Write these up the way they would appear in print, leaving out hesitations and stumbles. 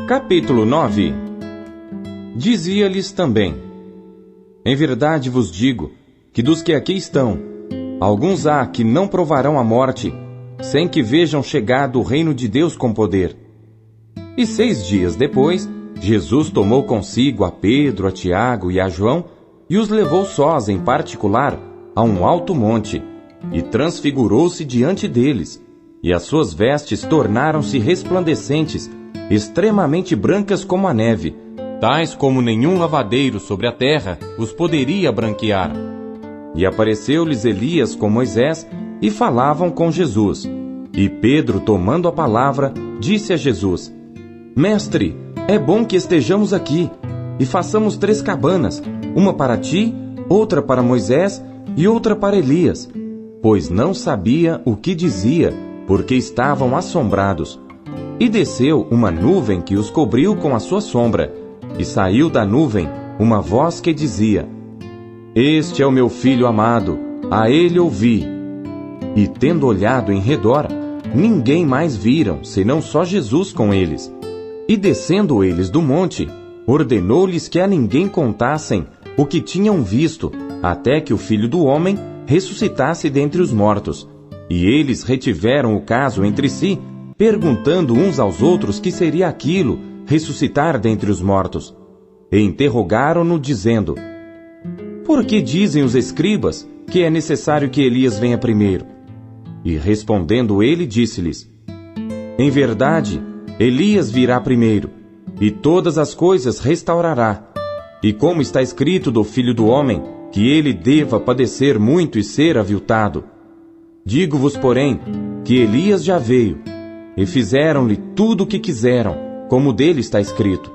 Capítulo 9. Dizia-lhes também: Em verdade vos digo, que dos que aqui estão, alguns há que não provarão a morte, sem que vejam chegado o reino de Deus com poder. E 6 dias depois, Jesus tomou consigo a Pedro, a Tiago e a João, e os levou sós em particular a um alto monte, e transfigurou-se diante deles, e as suas vestes tornaram-se resplandecentes, extremamente brancas como a neve, tais como nenhum lavadeiro sobre a terra os poderia branquear. E apareceu-lhes Elias com Moisés, e falavam com Jesus. E Pedro, tomando a palavra, disse a Jesus: Mestre, é bom que estejamos aqui, e façamos 3 cabanas, uma para ti, outra para Moisés, e outra para Elias. Pois não sabia o que dizia, porque estavam assombrados. E desceu uma nuvem que os cobriu com a sua sombra, e saiu da nuvem uma voz que dizia: Este é o meu filho amado, a ele ouvi. E tendo olhado em redor, ninguém mais viram, senão só Jesus com eles. E descendo eles do monte, ordenou-lhes que a ninguém contassem o que tinham visto, até que o Filho do Homem ressuscitasse dentre os mortos. E eles retiveram o caso entre si, perguntando uns aos outros que seria aquilo, ressuscitar dentre os mortos. E interrogaram-no, dizendo: Por que dizem os escribas que é necessário que Elias venha primeiro? E respondendo ele, disse-lhes: Em verdade, Elias virá primeiro, e todas as coisas restaurará. E como está escrito do Filho do Homem, que ele deva padecer muito e ser aviltado. Digo-vos, porém, que Elias já veio, e fizeram-lhe tudo o que quiseram, como dele está escrito.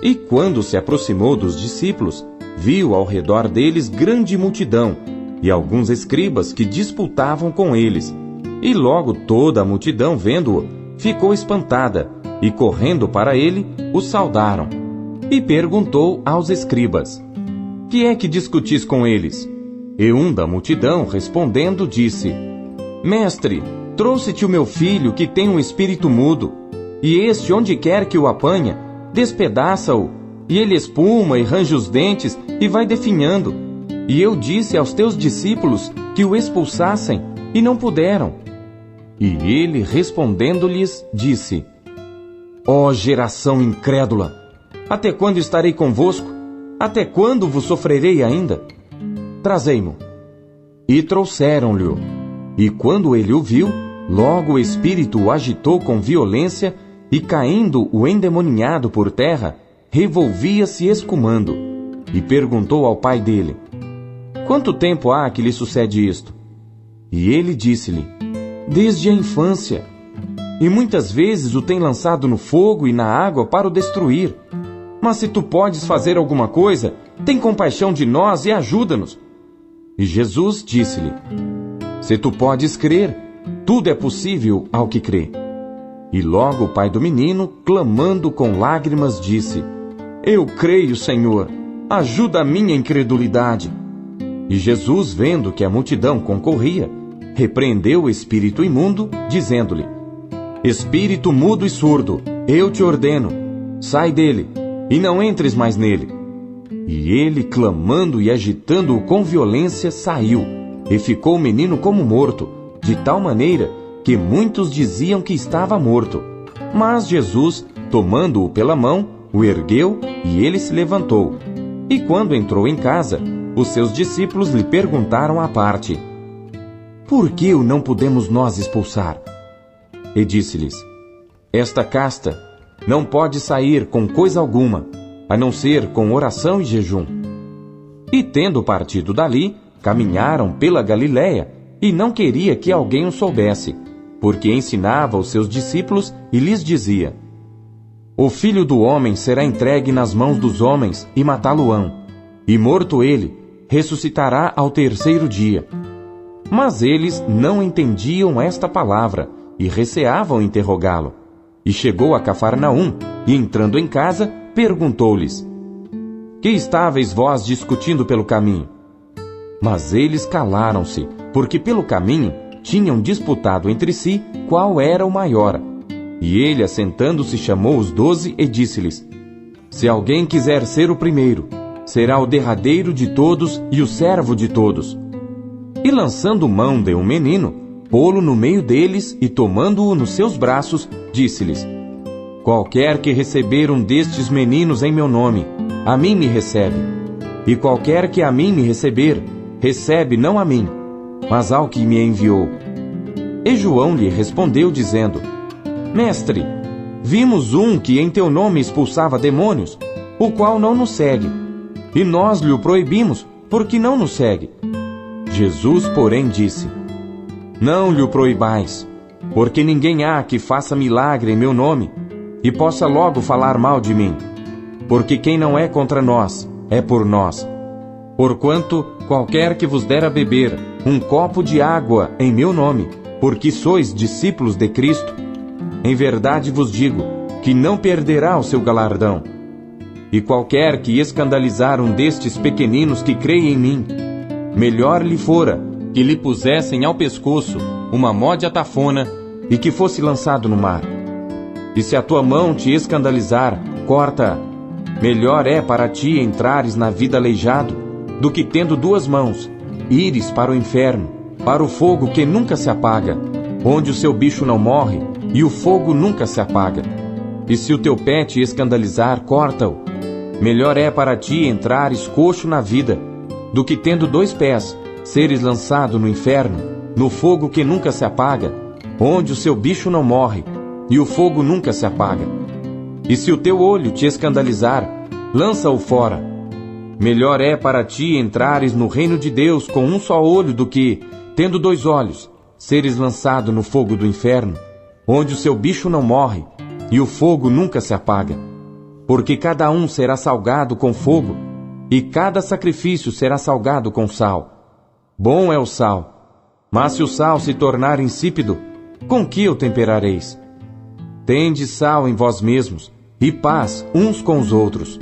E quando se aproximou dos discípulos, viu ao redor deles grande multidão, e alguns escribas que disputavam com eles. E logo toda a multidão, vendo-o, ficou espantada, e correndo para ele, o saudaram. E perguntou aos escribas: Que é que discutis com eles? E um da multidão, respondendo, disse: Mestre, trouxe-te o meu filho, que tem um espírito mudo, e este, onde quer que o apanha, despedaça-o, e ele espuma e range os dentes, e vai definhando. E eu disse aos teus discípulos que o expulsassem, e não puderam. E ele, respondendo-lhes, disse: Ó geração incrédula, até quando estarei convosco? Até quando vos sofrerei ainda? Trazei-mo. E trouxeram-lhe-o. E quando ele o viu, logo o espírito o agitou com violência, e caindo o endemoninhado por terra, revolvia-se escumando. E perguntou ao pai dele: Quanto tempo há que lhe sucede isto? E ele disse-lhe: Desde a infância. E muitas vezes o tem lançado no fogo e na água para o destruir. Mas se tu podes fazer alguma coisa, tem compaixão de nós e ajuda-nos. E Jesus disse-lhe: Se tu podes crer, tudo é possível ao que crê. E logo o pai do menino, clamando com lágrimas, disse: Eu creio, Senhor, ajuda a minha incredulidade. E Jesus, vendo que a multidão concorria, repreendeu o espírito imundo, dizendo-lhe: Espírito mudo e surdo, eu te ordeno, sai dele, e não entres mais nele. E ele, clamando e agitando-o com violência, saiu, e ficou o menino como morto, de tal maneira que muitos diziam que estava morto. Mas Jesus, tomando-o pela mão, o ergueu, e ele se levantou. E quando entrou em casa, os seus discípulos lhe perguntaram à parte: Por que o não podemos nós expulsar? E disse-lhes: Esta casta não pode sair com coisa alguma, a não ser com oração e jejum. E tendo partido dali, caminharam pela Galiléia, e não queria que alguém o soubesse, porque ensinava os seus discípulos e lhes dizia: O Filho do Homem será entregue nas mãos dos homens, e matá-lo-ão, e morto ele, ressuscitará ao 3º dia. Mas eles não entendiam esta palavra, e receavam interrogá-lo. E chegou a Cafarnaum, e entrando em casa, perguntou-lhes: Que estáveis vós discutindo pelo caminho? Mas eles calaram-se, porque pelo caminho tinham disputado entre si qual era o maior. E ele, assentando-se, chamou os 12 e disse-lhes: Se alguém quiser ser o primeiro, será o derradeiro de todos e o servo de todos. E lançando mão de um menino, pô-lo no meio deles e tomando-o nos seus braços, disse-lhes: Qualquer que receber um destes meninos em meu nome, a mim me recebe. E qualquer que a mim me receber, recebe não a mim, mas ao que me enviou. E João lhe respondeu, dizendo: Mestre, vimos um que em teu nome expulsava demônios, o qual não nos segue. E nós lhe o proibimos, porque não nos segue. Jesus, porém, disse: Não lhe o proibais, porque ninguém há que faça milagre em meu nome, e possa logo falar mal de mim. Porque quem não é contra nós, é por nós. Porquanto, qualquer que vos der a beber um copo de água em meu nome, porque sois discípulos de Cristo, em verdade vos digo, que não perderá o seu galardão. E qualquer que escandalizar um destes pequeninos que creem em mim, melhor lhe fora que lhe pusessem ao pescoço uma mó de atafona e que fosse lançado no mar. E se a tua mão te escandalizar, corta-a. Melhor é para ti entrares na vida aleijado, do que tendo 2 mãos, ires para o inferno, para o fogo que nunca se apaga, onde o seu bicho não morre, e o fogo nunca se apaga. E se o teu pé te escandalizar, corta-o. Melhor é para ti entrares coxo na vida, do que tendo 2 pés, seres lançado no inferno, no fogo que nunca se apaga, onde o seu bicho não morre, e o fogo nunca se apaga. E se o teu olho te escandalizar, lança-o fora. Melhor é para ti entrares no reino de Deus com um só olho, do que, tendo 2 olhos, seres lançado no fogo do inferno, onde o seu bicho não morre, e o fogo nunca se apaga. Porque cada um será salgado com fogo, e cada sacrifício será salgado com sal. Bom é o sal, mas se o sal se tornar insípido, com que o temperareis? Tende sal em vós mesmos, e paz uns com os outros.